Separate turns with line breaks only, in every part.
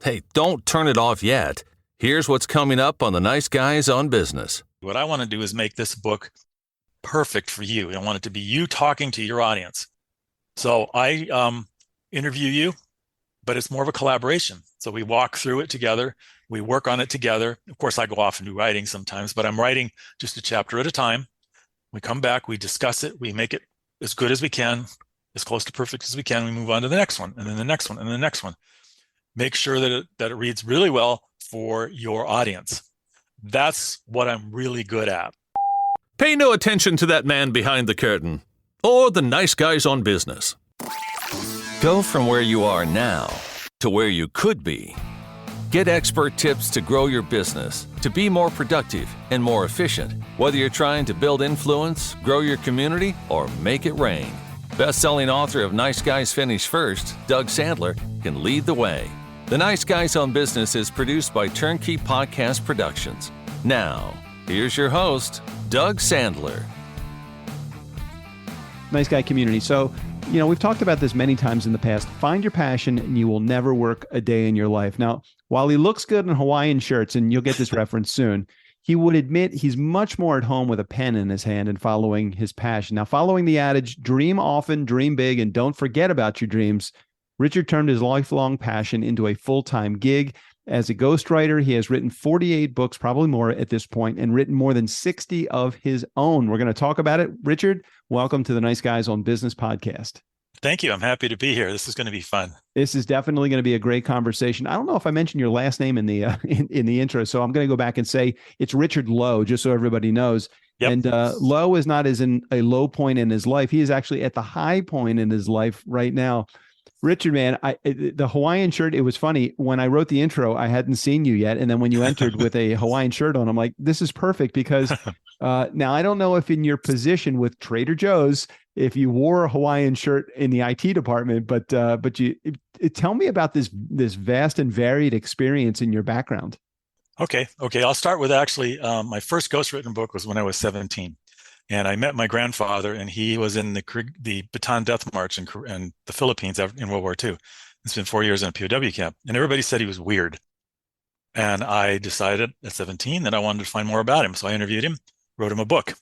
Hey, don't turn it off yet. Here's what's coming up on the Nice Guys on Business.
What I want to do is make this book perfect for you. I want it to be you talking to your audience. So I interview you, but it's more of a collaboration. So we walk through it together. We work on it together. Of course, I go off and do writing sometimes, but I'm writing just a chapter at a time. We come back, we discuss it, we make it as good as we can, as close to perfect as we can. We move on to the next one, and then the next one, and the next one. Make sure that it reads really well for your audience. That's what I'm really good at.
Pay no attention to that man behind the curtain or the Nice Guys on Business. Go from where you are now to where you could be. Get expert tips to grow your business, to be more productive and more efficient, whether you're trying to build influence, grow your community, or make it rain. Best-selling author of Nice Guys Finish First, Doug Sandler, can lead the way. The Nice Guys on Business is produced by TurnKey Podcast Productions. Now, here's your host, Doug Sandler.
Nice Guy community. So, we've talked about this many times in the past. Find your passion and you will never work a day in your life. Now, while he looks good in Hawaiian shirts, and you'll get this reference soon, he would admit he's much more at home with a pen in his hand and following his passion. Now, following the adage, dream often, dream big, and don't forget about your dreams, Richard turned his lifelong passion into a full-time gig. As a ghostwriter, he has written 48 books, probably more at this point, and written more than 60 of his own. We're going to talk about it. Richard, welcome to the Nice Guys on Business podcast.
Thank you. I'm happy to be here. This is going to be fun.
This is definitely going to be a great conversation. I don't know if I mentioned your last name in the in the intro, so I'm going to go back and say it's Richard Lowe, just so everybody knows. Yep. And Lowe is not as in a low point in his life. He is actually at the high point in his life right now. Richard, man, the Hawaiian shirt, it was funny. When I wrote the intro, I hadn't seen you yet. And then when you entered with a Hawaiian shirt on, I'm like, this is perfect because now I don't know if in your position with Trader Joe's, if you wore a Hawaiian shirt in the IT department, but you tell me about this vast and varied experience in your background.
Okay. I'll start with actually my first ghostwritten book was when I was 17. And I met my grandfather, and he was in the Bataan Death March in the Philippines in World War II. It's been 4 years in a POW camp, and everybody said he was weird. And I decided at 17 that I wanted to find more about him. So I interviewed him, wrote him a book,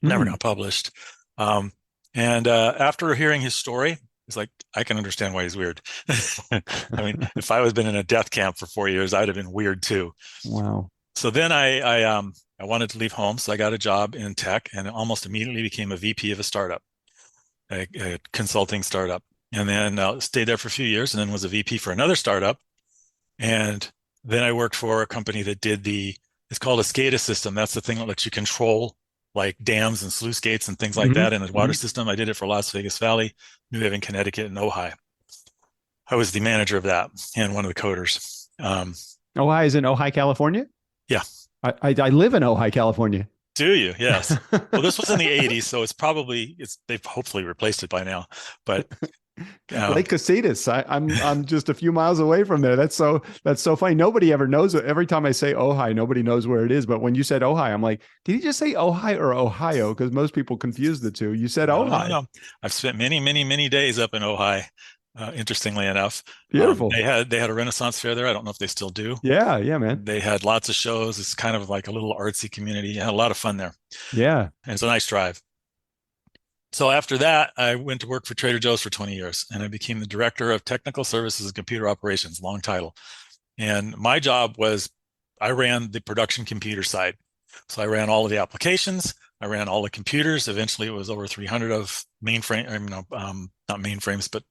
never got published. After hearing his story, it's like, I can understand why he's weird. I mean, if I was been in a death camp for 4 years, I'd have been weird too.
Wow.
So then I wanted to leave home, so I got a job in tech and almost immediately became a VP of a startup, a consulting startup. And then stayed there for a few years and then was a VP for another startup. And then I worked for a company that did it's called a SCADA system. That's the thing that lets you control like dams and sluice gates and things like that in a water system. I did it for Las Vegas Valley, New Haven, Connecticut, and Ojai. I was the manager of that and one of the coders.
Ojai is in Ojai, California?
Yeah.
I live in Ojai, California.
Do you? Yes. Well, this was in the 80s, so they've hopefully replaced it by now. But
Lake Casitas, I'm just a few miles away from there. That's so funny. Nobody ever knows it. Every time I say Ojai, nobody knows where it is. But when you said Ojai, I'm like, did he just say Ojai or Ohio? Because most people confuse the two. You said Ojai.
No. I've spent many days up in Ojai. Interestingly enough,
beautiful.
They had a Renaissance fair there. I don't know if they still do.
Yeah, man.
They had lots of shows. It's kind of like a little artsy community. I had a lot of fun there.
Yeah,
and it's a nice drive. So after that, I went to work for Trader Joe's for 20 years, and I became the director of technical services and computer operations. Long title. And my job was I ran the production computer side. So I ran all of the applications. I ran all the computers. Eventually, it was over 300 of mainframe. Not mainframes, but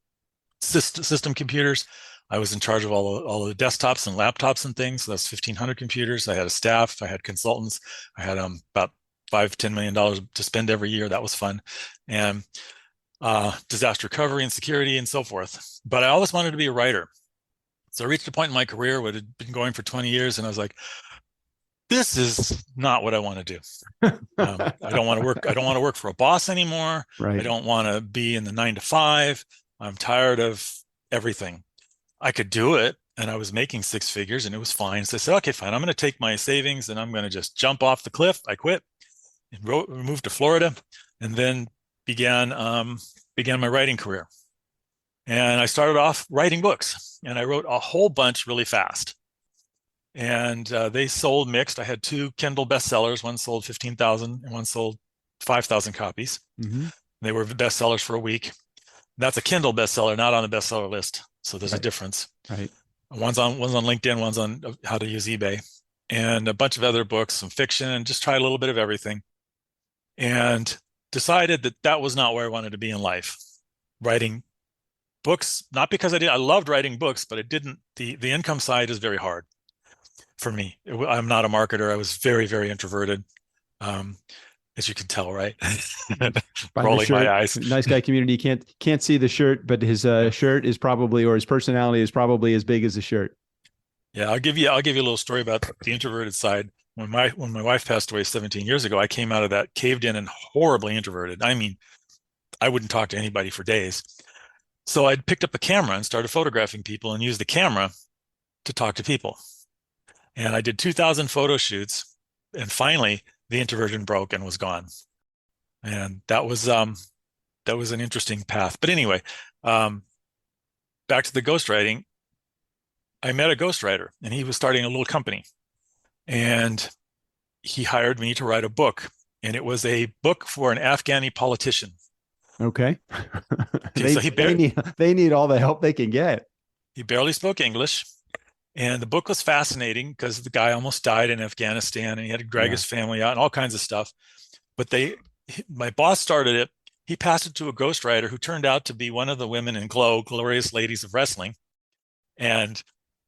system computers. I was in charge of all the desktops and laptops and things. So that's 1,500 computers. I had a staff. I had consultants. I had about $5-10 million to spend every year. That was fun, and disaster recovery and security and so forth. But I always wanted to be a writer. So I reached a point in my career where it had been going for 20 years, and I was like, this is not what I want to do. I don't want to work. I don't want to work for a boss anymore.
Right.
I don't want to be in the 9 to 5. I'm tired of everything. I could do it, and I was making 6 figures, and it was fine. So I said, okay, fine. I'm going to take my savings, and I'm going to just jump off the cliff. I quit and moved to Florida, and then began my writing career. And I started off writing books, and I wrote a whole bunch really fast. And they sold mixed. I had 2 Kindle bestsellers. One sold 15,000 and one sold 5,000 copies.
Mm-hmm.
They were bestsellers for a week. That's a Kindle bestseller, not on the bestseller list. So there's a difference.
Right.
One's on LinkedIn, one's on how to use eBay, and a bunch of other books, some fiction, and just tried a little bit of everything. And decided that that was not where I wanted to be in life. Writing books, not because I loved writing books, but it didn't, the income side is very hard for me. I'm not a marketer. I was very, very introverted. As you can tell, right? Rolling my eyes.
Nice guy community can't see the shirt, but his shirt is probably, or his personality is probably as big as the shirt.
Yeah, I'll give you a little story about the introverted side. When my wife passed away 17 years ago, I came out of that caved in and horribly introverted. I mean, I wouldn't talk to anybody for days. So I picked up a camera and started photographing people and used the camera to talk to people. And I did 2,000 photo shoots, and finally the introversion broke and was gone. And that was an interesting path. But anyway, back to the ghostwriting. I met a ghostwriter, and he was starting a little company, and he hired me to write a book, and it was a book for an Afghani politician.
Okay.
So
they need all the help they can get.
He barely spoke English. And the book was fascinating because the guy almost died in Afghanistan, and he had to drag his family out and all kinds of stuff. But my boss started it. He passed it to a ghostwriter who turned out to be one of the women in Glow, Glorious Ladies of Wrestling, and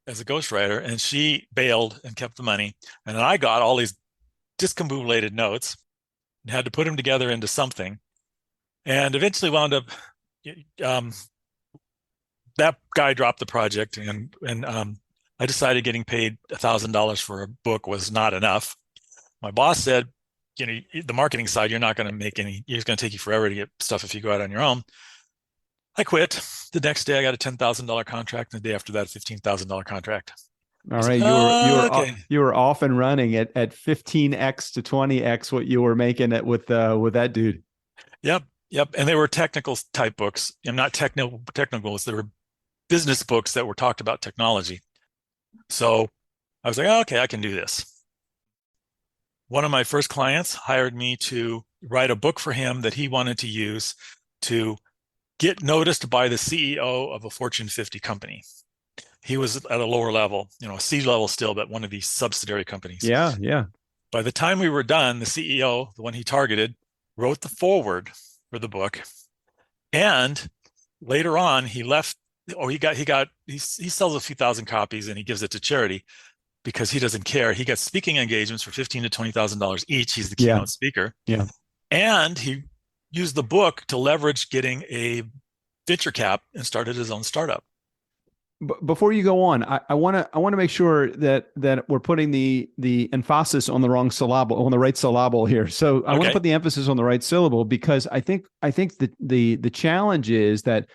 as a ghostwriter, and she bailed and kept the money. And then I got all these discombobulated notes and had to put them together into something, and eventually wound up, that guy dropped the project, and I decided getting paid $1,000 for a book was not enough. My boss said, the marketing side, you're not going to make any, it's going to take you forever to get stuff if you go out on your own. I quit. The next day I got a $10,000 contract, and the day after that, a $15,000 contract.
All right. You were off and running at 15x to 20x what you were making it with that dude.
Yep. And they were technical type books. I'm not technicals. They were business books that were talked about technology. So I was like, oh, okay, I can do this. One of my first clients hired me to write a book for him that he wanted to use to get noticed by the CEO of a Fortune 50 company. He was at a lower level, a C-level still, but one of these subsidiary companies.
Yeah.
By the time we were done, the CEO, the one he targeted, wrote the foreword for the book. And later on, he left. He sells a few thousand copies and he gives it to charity because he doesn't care. He got speaking engagements for $15,000 to $20,000 each. He's the keynote speaker.
Yeah.
And he used the book to leverage getting a venture cap and started his own startup.
Before you go on, I want to make sure that we're putting the emphasis on the wrong syllable, on the right syllable here. So I want to put the emphasis on the right syllable, because I think the challenge is that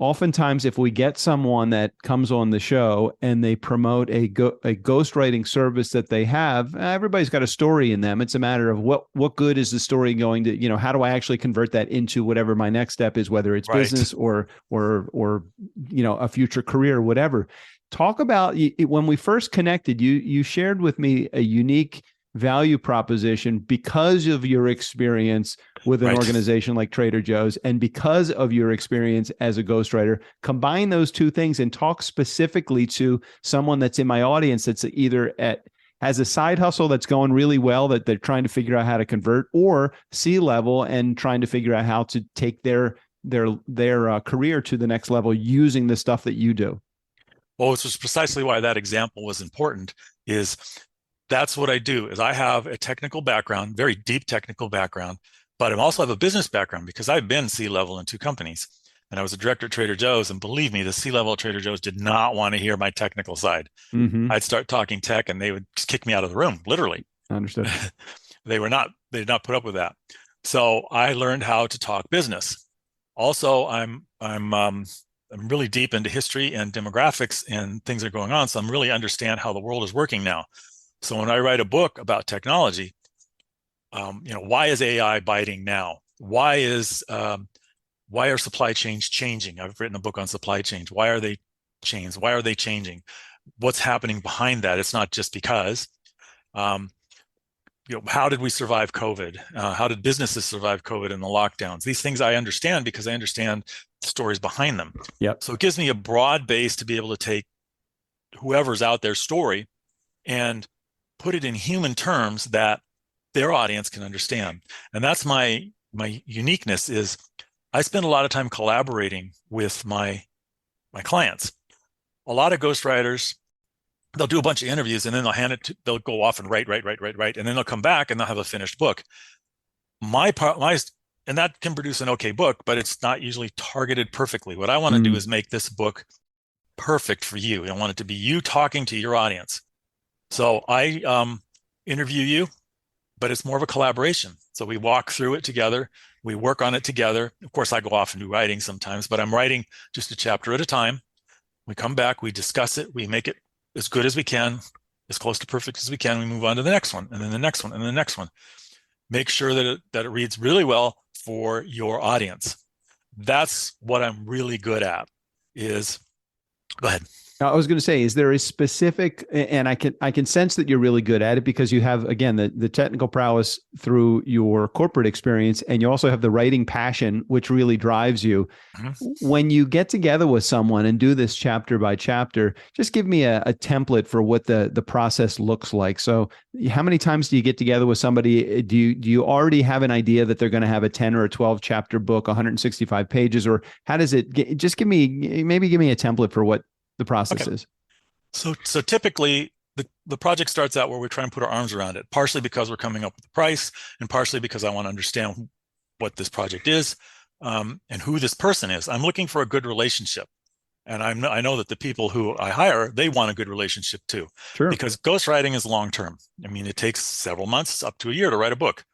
oftentimes, if we get someone that comes on the show and they promote a ghostwriting service that they have, everybody's got a story in them. It's a matter of what good is the story going to, how do I actually convert that into whatever my next step is, whether it's business or a future career, whatever. Talk about when we first connected, you shared with me a unique value proposition because of your experience with an organization like Trader Joe's and because of your experience as a ghostwriter. Combine those two things and talk specifically to someone that's in my audience that's either has a side hustle that's going really well that they're trying to figure out how to convert, or C-level and trying to figure out how to take their career to the next level using the stuff that you do.
Well, which is precisely why that example was important. That's what I do. Is I have a technical background, very deep technical background, but I also have a business background because I've been C-level in 2 companies, and I was a director at Trader Joe's. And believe me, the C-level at Trader Joe's did not want to hear my technical side. Mm-hmm. I'd start talking tech, and they would just kick me out of the room, literally.
Understood.
They did not put up with that. So I learned how to talk business. Also, I'm really deep into history and demographics and things that are going on, so I'm really understand how the world is working now. So when I write a book about technology, why is AI biting now? Why is Why are supply chains changing? I've written a book on supply chains. Why are they changed? Why are they changing? What's happening behind that? It's not just because. How did we survive COVID? How did businesses survive COVID and the lockdowns? These things I understand because I understand the stories behind them.
Yep.
So it gives me a broad base to be able to take whoever's out their story and put it in human terms that their audience can understand. And that's my uniqueness is I spend a lot of time collaborating with my clients. A lot of ghostwriters, they'll do a bunch of interviews and then they'll go off and write, and then they'll come back and they'll have a finished book. And that can produce an okay book, but it's not usually targeted perfectly. What I want to do is make this book perfect for you. I want it to be you talking to your audience. So I interview you, but it's more of a collaboration. So we walk through it together. We work on it together. Of course, I go off and do writing sometimes, but I'm writing just a chapter at a time. We come back, we discuss it, we make it as good as we can, as close to perfect as we can. We move on to the next one, and then the next one, and then the next one. Make sure that it reads really well for your audience. That's what I'm really good at. Go ahead.
I was going to say, is there a specific, and I can sense that you're really good at it because you have, again, the technical prowess through your corporate experience, and you also have the writing passion, which really drives you. Mm-hmm. When you get together with someone and do this chapter by chapter, just give me a template for what the process looks like. So how many times do you get together with somebody? Do you already have an idea that they're going to have a 10 or a 12 chapter book, 165 pages, or how does it get? Just give me a template for what the process is.
So typically the project starts out where we try and put our arms around it, partially because we're coming up with the price and partially because I want to understand what this project is and who this person is. I'm looking for a good relationship. And I know that the people who I hire, they want a good relationship too.
Sure.
Because ghostwriting is long-term. I mean, it takes several months up to a year to write a book.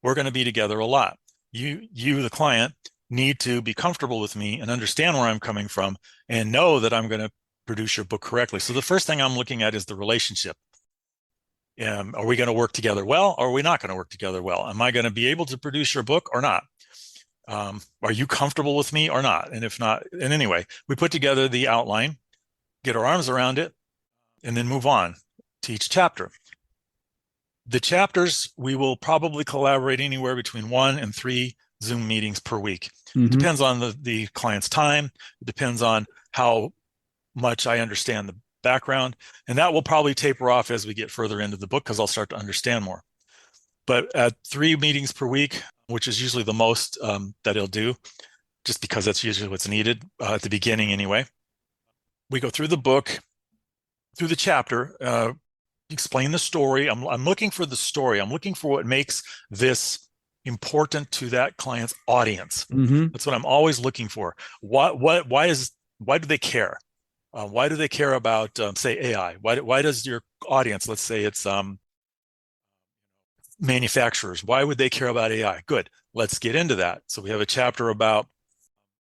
We're going to be together a lot. You, the client, need to be comfortable with me and understand where I'm coming from and know that I'm going to produce your book correctly. So the first thing I'm looking at is the relationship. Are we going to work together well, or are we not going to work together well? Am I going to be able to produce your book or not? Are you comfortable with me or not? And if not, and anyway, we put together the outline, get our arms around it, and then move on to each chapter. The chapters, we will probably collaborate anywhere between 1 and 3 Zoom meetings per week. Mm-hmm. It depends on the client's time. It depends on how much I understand the background, and that will probably taper off as we get further into the book because I'll start to understand more. But at 3 meetings per week, which is usually the most that he'll do, just because that's usually what's needed at the beginning anyway. We go through the book, through the chapter, explain the story. I'm looking for the story. I'm looking for what makes this important to that client's audience. Mm-hmm. That's what I'm always looking for. Why do they care? Why do they care about, say, AI? Why does your audience, let's say it's manufacturers, why would they care about AI? Good, let's get into that. So we have a chapter about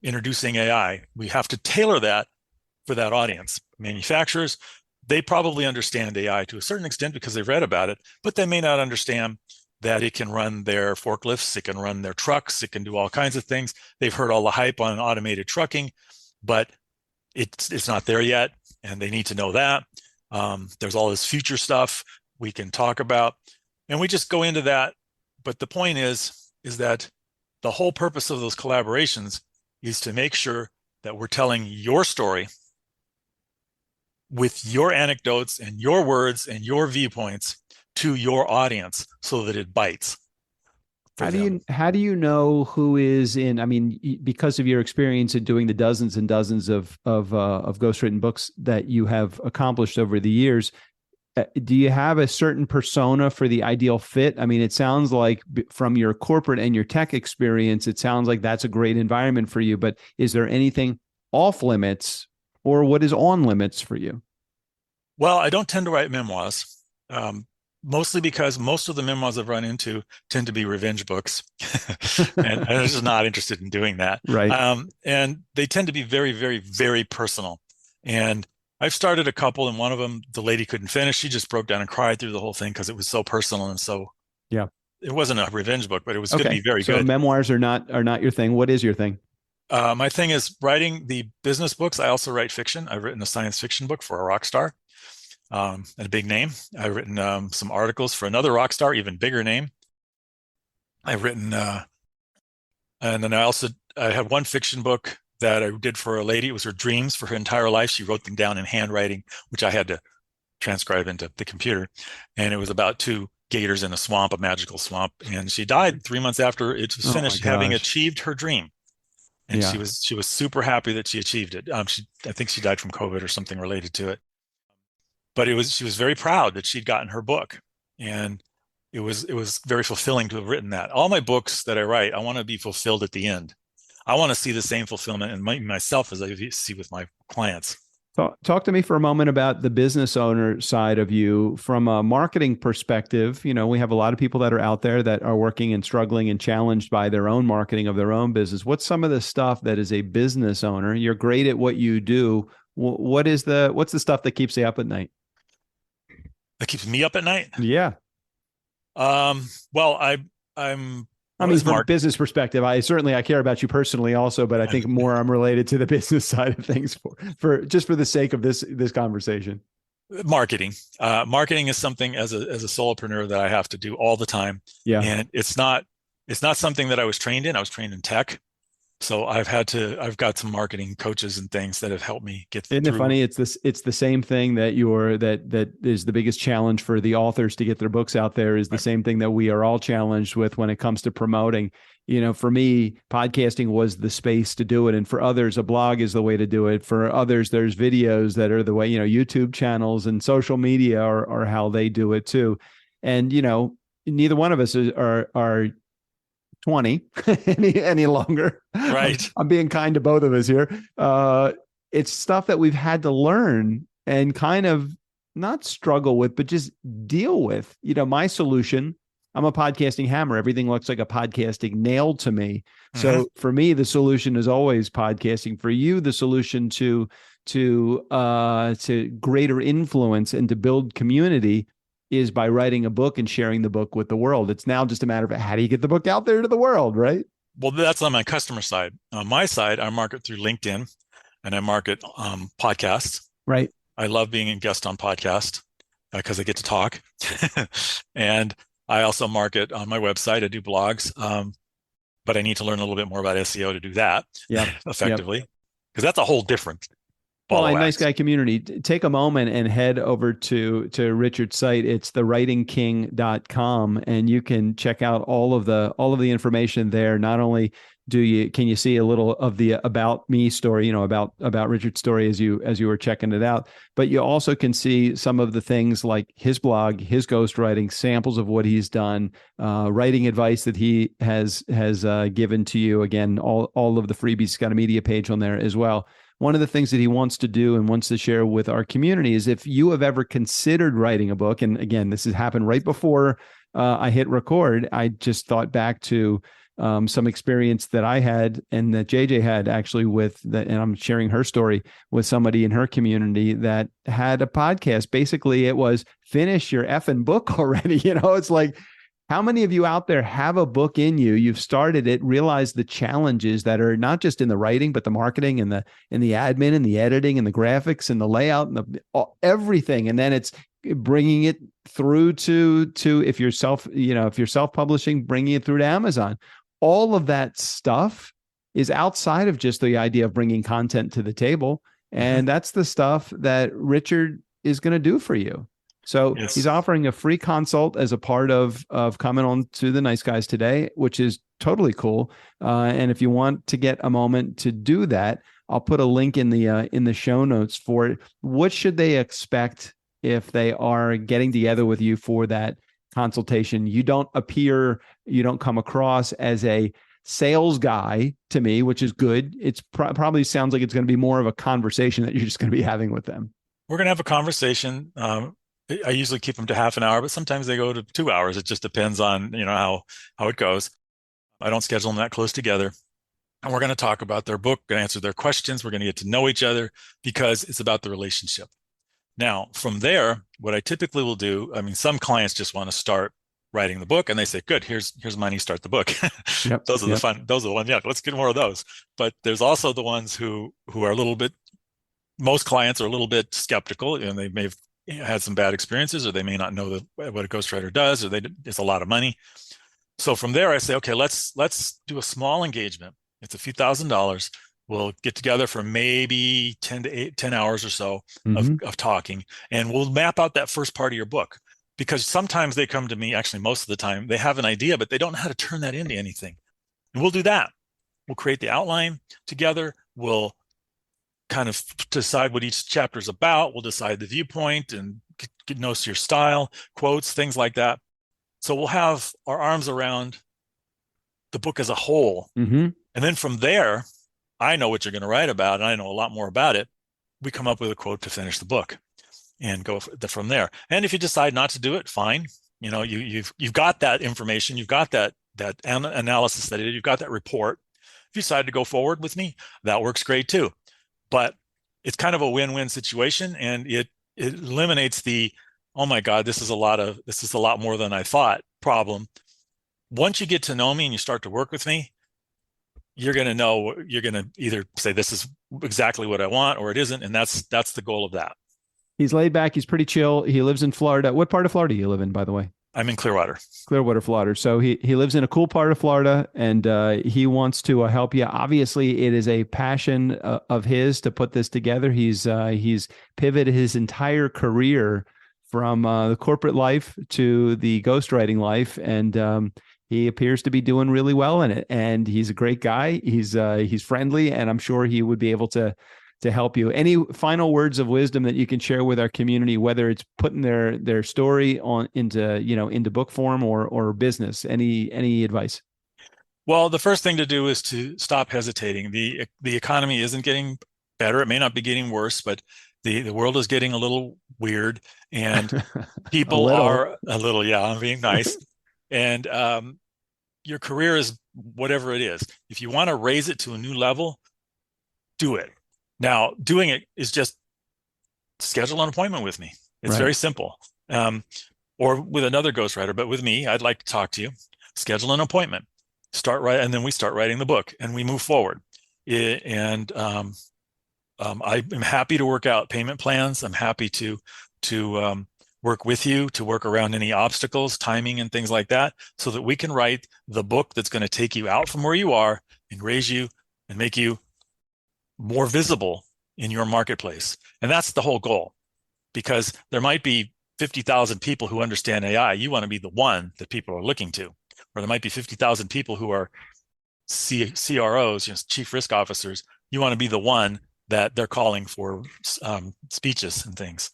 introducing AI. We have to tailor that for that audience. Manufacturers, they probably understand AI to a certain extent because they've read about it, but they may not understand that it can run their forklifts, it can run their trucks, it can do all kinds of things. They've heard all the hype on automated trucking, but it's not there yet, and they need to know that. There's all this future stuff we can talk about, and we just go into that. But the point is that the whole purpose of those collaborations is to make sure that we're telling your story with your anecdotes and your words and your viewpoints to your audience so that it bites.
How do you know who is in? I mean, because of your experience in doing the dozens and dozens of ghostwritten books that you have accomplished over the years, do you have a certain persona for the ideal fit? I mean, it sounds like from your corporate and your tech experience, it sounds like that's a great environment for you. But is there anything off limits, or what is on limits for you?
Well, I don't tend to write memoirs. Mostly because most of the memoirs I've run into tend to be revenge books, and I'm just not interested in doing that.
Right.
And they tend to be very, very, very personal. And I've started a couple, and one of them, the lady couldn't finish. She just broke down and cried through the whole thing because it was so personal and so.
Yeah.
It wasn't a revenge book, but it was going to be very good.
So memoirs are not your thing. What is your thing?
My thing is writing the business books. I also write fiction. I've written a science fiction book for a rock star, and a big name. I've written some articles for another rock star, even bigger name. I've written, and then I had one fiction book that I did for a lady. It was her dreams for her entire life. She wrote them down in handwriting, which I had to transcribe into the computer. And it was about two gators in a swamp, a magical swamp. And she died 3 months after it was finished, having achieved her dream. And
Yeah.
she was super happy that she achieved it. I think she died from COVID or something related to it. But she was very proud that she'd gotten her book. And it was very fulfilling to have written that. All my books that I write, I want to be fulfilled at the end. I want to see the same fulfillment in myself as I see with my clients.
Talk to me for a moment about the business owner side of you from a marketing perspective. You know, we have a lot of people that are out there that are working and struggling and challenged by their own marketing of their own business. What's some of the stuff that is a business owner? You're great at what you do. What's the stuff that keeps you up at night?
That keeps me up at night?
Yeah.
Well, I'm
I mean, from a business perspective, I care about you personally also, but I think more I'm related to the business side of things for the sake of this conversation.
Marketing. Marketing is something as a solopreneur that I have to do all the time.
Yeah.
And it's not something that I was trained in. I was trained in tech. So I've got some marketing coaches and things that have helped me get through.
Isn't it funny? It's the same thing that that is the biggest challenge for the authors to get their books out there is the same thing that we are all challenged with when it comes to promoting. You know, for me, podcasting was the space to do it. And for others, a blog is the way to do it. For others, there's videos that are the way, YouTube channels and social media are how they do it too. And, neither one of us are 20 any longer.
Right.
I'm being kind to both of us here. It's stuff that we've had to learn and kind of not struggle with, but just deal with. My solution, I'm a podcasting hammer. Everything looks like a podcasting nail to me. So for me, the solution is always podcasting. For you, the solution to greater influence and to build community is by writing a book and sharing the book with the world. It's now just a matter of how do you get the book out there to the world, right?
Well, that's on my customer side. On my side, I market through LinkedIn and I market podcasts.
Right.
I love being a guest on podcasts because I get to talk. And I also market on my website. I do blogs, but I need to learn a little bit more about SEO to do that effectively, because that's a whole different
Well, a nice guy community. Take a moment and head over to Richard's site. It's thewritingking.com, and you can check out all of the information there. Not only can you see a little of the about me story, about Richard's story as you were checking it out, but you also can see some of the things like his blog, his ghostwriting, samples of what he's done, writing advice that he has given to you. Again, all of the freebies. He's got a media page on there as well. One of the things that he wants to do and wants to share with our community is if you have ever considered writing a book, and again, this has happened right before I hit record, I just thought back to some experience that I had and that JJ had actually and I'm sharing her story with somebody in her community that had a podcast. Basically, it was finish your effing book already. It's like, how many of you out there have a book in you? You've started it, realize the challenges that are not just in the writing, but the marketing and the admin and the editing and the graphics and the layout and everything. And then it's bringing it through to if you're self-publishing, bringing it through to Amazon. All of that stuff is outside of just the idea of bringing content to the table. And that's the stuff that Richard is going to do for you. So he's offering a free consult as a part of coming on to the Nice Guys today, which is totally cool. And if you want to get a moment to do that, I'll put a link in the show notes for it. What should they expect if they are getting together with you for that consultation? You don't come across as a sales guy to me, which is good. It's probably sounds like it's going to be more of a conversation that you're just going to be having with them.
We're going to have a conversation. I usually keep them to half an hour, but sometimes they go to 2 hours. It just depends on, how it goes. I don't schedule them that close together. And we're going to talk about their book, going to answer their questions. We're going to get to know each other because it's about the relationship. Now, from there, what I typically will do, some clients just want to start writing the book, and they say, good, here's money, start the book.
Yep.
Those are the fun, those are the ones, yeah, let's get more of those. But there's also the ones who are a little bit, most clients are a little bit skeptical, and they may have had some bad experiences, or they may not know what a ghostwriter does, or it's a lot of money. So from there, I say, okay, let's do a small engagement. It's a few $1,000s. We'll get together for maybe 10 hours or so of talking, and we'll map out that first part of your book. Because sometimes they come to me, actually most of the time, they have an idea, but they don't know how to turn that into anything. And we'll do that. We'll create the outline together. We'll kind of decide what each chapter is about. We'll decide the viewpoint and get notes to your style, quotes, things like that. So we'll have our arms around the book as a whole. And then from there, I know what you're going to write about, and I know a lot more about it. We come up with a quote to finish the book and go from there. And if you decide not to do it, fine. You know, you've got that information, you've got that analysis that you've got that report. If you decide to go forward with me, that works great too. But it's kind of a win-win situation, and it eliminates the, oh my God, this is a lot more than I thought problem. Once you get to know me and you start to work with me, you're going to know, you're going to either say this is exactly what I want or it isn't, and that's the goal of that.
He's laid back. He's pretty chill. He lives in Florida. What part of Florida do you live in, by the way?
I'm in Clearwater,
Florida. So he lives in a cool part of Florida, and he wants to help you. Obviously, it is a passion of his to put this together. He's pivoted his entire career from the corporate life to the ghostwriting life, and he appears to be doing really well in it. And he's a great guy. He's friendly, and I'm sure he would be able to help you. Any final words of wisdom that you can share with our community, whether it's putting their story into book form or business? Any advice?
Well, the first thing to do is to stop hesitating. The economy isn't getting better. It may not be getting worse, but the world is getting a little weird, and people are a little, yeah, I'm being nice. And your career is whatever it is. If you want to raise it to a new level, do it. Now, doing it is just schedule an appointment with me. It's very simple. Or with another ghostwriter, but with me, I'd like to talk to you. Schedule an appointment. And then we start writing the book, and we move forward. I'm happy to work out payment plans. I'm happy to work with you to work around any obstacles, timing, and things like that, so that we can write the book that's going to take you out from where you are and raise you and make you more visible in your marketplace. And that's the whole goal, because there might be 50,000 people who understand AI. You want to be the one that people are looking to. Or there might be 50,000 people who are CROs, chief risk officers. You want to be the one that they're calling for speeches and things.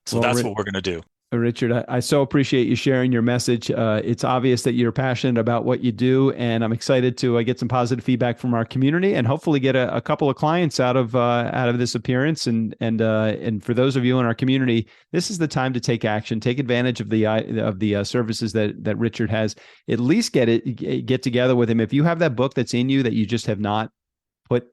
So that's what we're going to do.
Richard, I so appreciate you sharing your message. It's obvious that you're passionate about what you do, and I'm excited to get some positive feedback from our community, and hopefully get a couple of clients out of this appearance. And for those of you in our community, this is the time to take action, take advantage of the services that Richard has. At least get together with him. If you have that book that's in you that you just have not put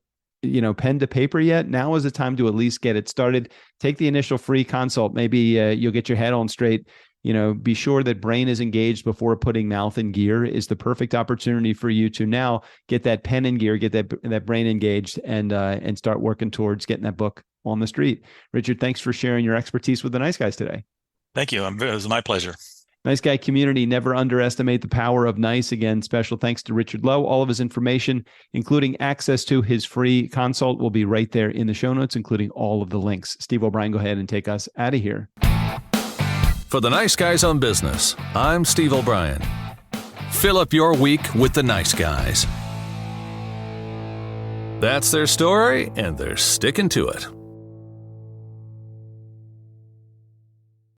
pen to paper yet, now is the time to at least get it started. Take the initial free consult. Maybe you'll get your head on straight. Be sure that brain is engaged before putting mouth in gear is the perfect opportunity for you to now get that pen in gear, get that brain engaged, and start working towards getting that book on the street. Richard, thanks for sharing your expertise with the Nice Guys today.
Thank you. It was my pleasure.
Nice Guy community, never underestimate the power of nice. Again, special thanks to Richard Lowe. All of his information, including access to his free consult, will be right there in the show notes, including all of the links. Steve O'Brien, go ahead and take us out of here.
For the Nice Guys on Business, I'm Steve O'Brien. Fill up your week with the Nice Guys. That's their story, and they're sticking to it.